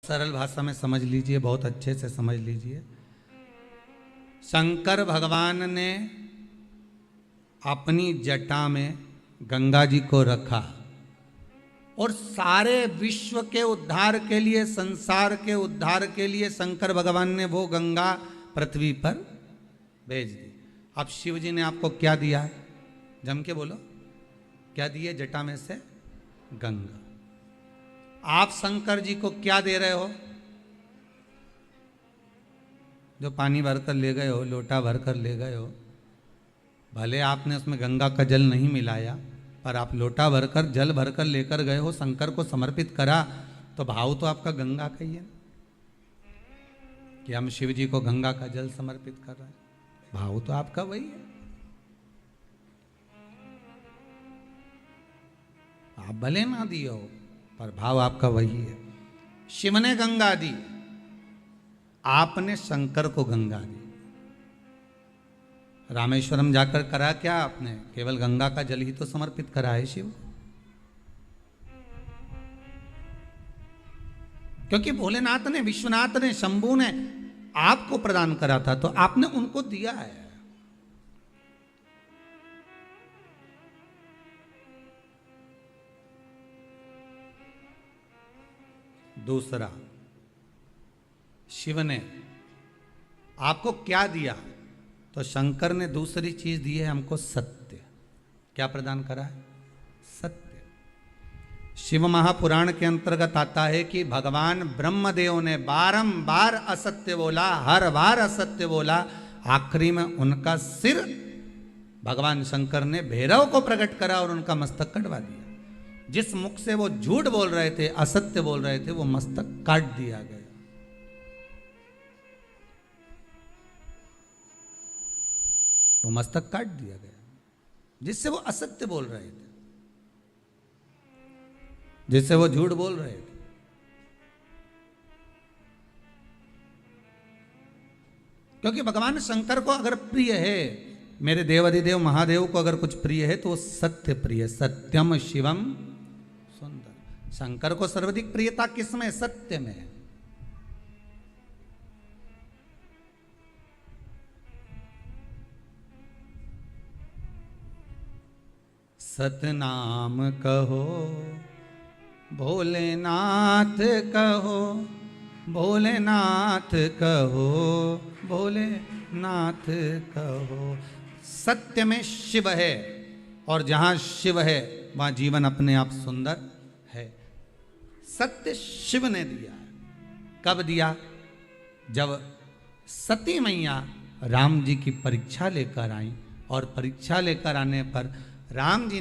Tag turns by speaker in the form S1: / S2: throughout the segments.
S1: सरल भाषा में समझ लीजिए, बहुत अच्छे से समझ लीजिए। शंकर भगवान ने अपनी जटा में गंगा जी को रखा और सारे विश्व के उद्धार के लिए, संसार के उद्धार के लिए शंकर भगवान ने वो गंगा पृथ्वी पर भेज दी। अब शिव जी ने आपको क्या दिया है? जम के बोलो, क्या दिए? जटा में से गंगा। आप शंकर जी को क्या दे रहे हो? जो पानी भरकर ले गए हो, लोटा भरकर ले गए हो, भले आपने उसमें गंगा का जल नहीं मिलाया, पर आप लोटा भरकर, जल भरकर लेकर गए हो, शंकर को समर्पित करा, तो भाव तो आपका गंगा का ही है कि हम शिव जी को गंगा का जल समर्पित कर रहे हैं। भाव तो आपका वही है। आप भले ना दिए हो, पर भाव आपका वही है। शिव ने गंगा दी, आपने शंकर को गंगा दी। रामेश्वरम जाकर करा क्या आपने? केवल गंगा का जल ही तो समर्पित करा है शिव को। क्योंकि भोलेनाथ ने, विश्वनाथ ने, शंभू ने आपको प्रदान करा था, तो आपने उनको दिया है। दूसरा, शिव ने आपको क्या दिया? तो शंकर ने दूसरी चीज दी है हमको, सत्य। क्या प्रदान करा है? सत्य। शिव महापुराण के अंतर्गत आता है कि भगवान ब्रह्मदेव ने बारंबार असत्य बोला, हर बार असत्य बोला, आखिरी में उनका सिर भगवान शंकर ने भैरव को प्रकट करा और उनका मस्तक कटवा दिया। जिस मुख से वो झूठ बोल रहे थे, असत्य बोल रहे थे, वो मस्तक काट दिया गया। वो मस्तक काट दिया गया जिससे वो असत्य बोल रहे थे, जिससे वो झूठ बोल रहे थे। क्योंकि भगवान शंकर को अगर प्रिय है, मेरे देवाधिदेव महादेव को अगर कुछ प्रिय है तो वो सत्य प्रिय। सत्यम शिवम सुंदर। शंकर को सर्वाधिक प्रियता किसमें? सत्य में। सतनाम कहो, भोलेनाथ कहो, भोलेनाथ कहो, भोलेनाथ कहो। सत्य में शिव है, और जहां शिव है वहां जीवन अपने आप सुंदर है। सत्य शिव ने दिया है। कब दिया? जब सती मैया राम जी की परीक्षा लेकर आई, और परीक्षा लेकर आने पर राम जी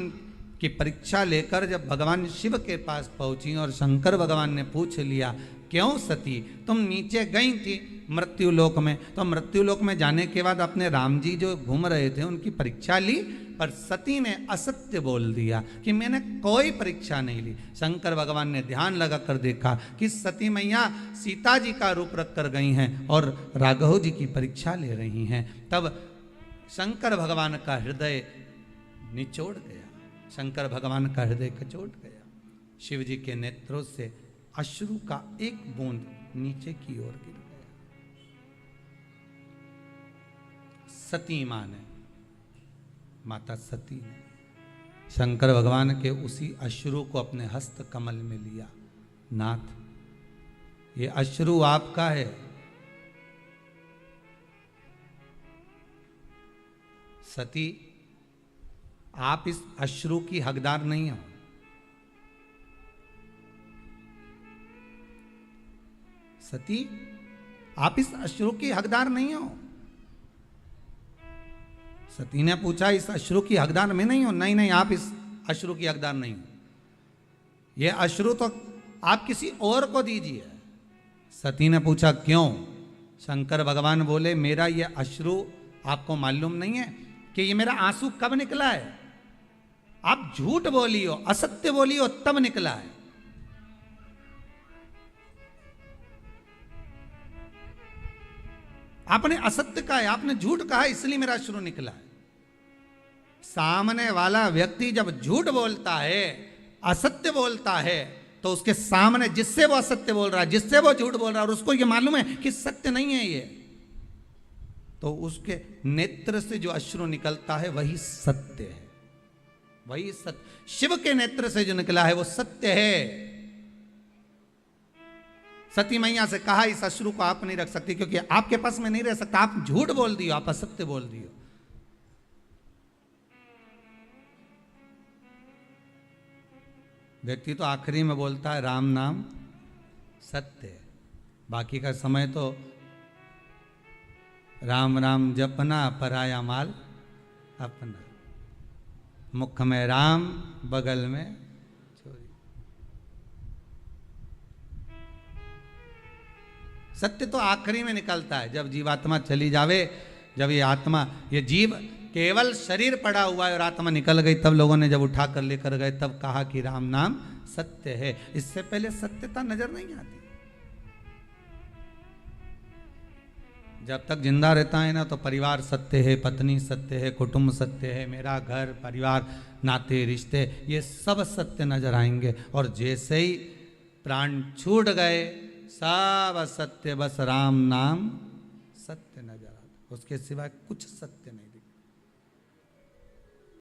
S1: की परीक्षा लेकर जब भगवान शिव के पास पहुंची और शंकर भगवान ने पूछ लिया, क्यों सती तुम नीचे गई थी मृत्युलोक में, तो मृत्युलोक में जाने के बाद अपने राम जी जो घूम रहे थे उनकी परीक्षा ली, पर सती ने असत्य बोल दिया कि मैंने कोई परीक्षा नहीं ली। शंकर भगवान ने ध्यान लगाकर देखा कि सती मैया सीता जी का रूप रख कर गई हैं और राघव जी की परीक्षा ले रही हैं। तब शंकर भगवान का हृदय निचोड़ गया, शंकर भगवान का हृदय कचोट गया। शिव जी के नेत्रों से अश्रु का एक बूंद नीचे की ओर गिर गया। सती मां ने, माता सती ने शंकर भगवान के उसी अश्रु को अपने हस्त कमल में लिया। नाथ, ये अश्रु आपका है। सती, आप इस अश्रु की हकदार नहीं हो। सती, आप इस अश्रु की हकदार नहीं हो। सती ने पूछा, इस अश्रु की हकदार मैं नहीं हूं? नहीं नहीं, आप इस अश्रु की हकदार नहीं हो। यह अश्रु तो आप किसी और को दीजिए। सती ने पूछा, क्यों? शंकर भगवान बोले, मेरा यह अश्रु आपको मालूम नहीं है कि ये मेरा आंसू कब निकला है? आप झूठ बोली हो, असत्य बोली हो, तब निकला है। आपने असत्य कहा है, आपने झूठ कहा है, इसलिए मेरा अश्रु निकला है। सामने वाला व्यक्ति जब झूठ बोलता है, असत्य बोलता है, तो उसके सामने जिससे वो असत्य बोल रहा है, जिससे वो झूठ बोल रहा है, और उसको ये मालूम है कि सत्य नहीं है ये, तो उसके नेत्र से जो अश्रु निकलता है वही सत्य है, वही सत्य। शिव के नेत्र से जो निकला है वो सत्य है। सती मैया से कहा इस अश्रु को आप नहीं रख सकती क्योंकि आपके पास में नहीं रह सकता, आप झूठ बोल दियो, आप असत्य बोल दियो। व्यक्ति तो आखिरी में बोलता है राम नाम सत्य है, बाकी का समय तो राम राम जपना, पराया माल अपना, मुख में राम बगल में चोरी। सत्य तो आखिरी में निकलता है, जब जीवात्मा चली जावे, जब ये आत्मा, ये जीव केवल शरीर पड़ा हुआ है और आत्मा निकल गई, तब लोगों ने जब उठा कर लेकर गए तब कहा कि राम नाम सत्य है। इससे पहले सत्यता नजर नहीं आती। जब तक जिंदा रहता है ना तो परिवार सत्य है, पत्नी सत्य है, कुटुंब सत्य है, मेरा घर परिवार नाते रिश्ते ये सब सत्य नजर आएंगे। और जैसे ही प्राण छूट गए सब असत्य, बस राम नाम सत्य नजर आता, उसके सिवाय कुछ सत्य नहीं दिखता।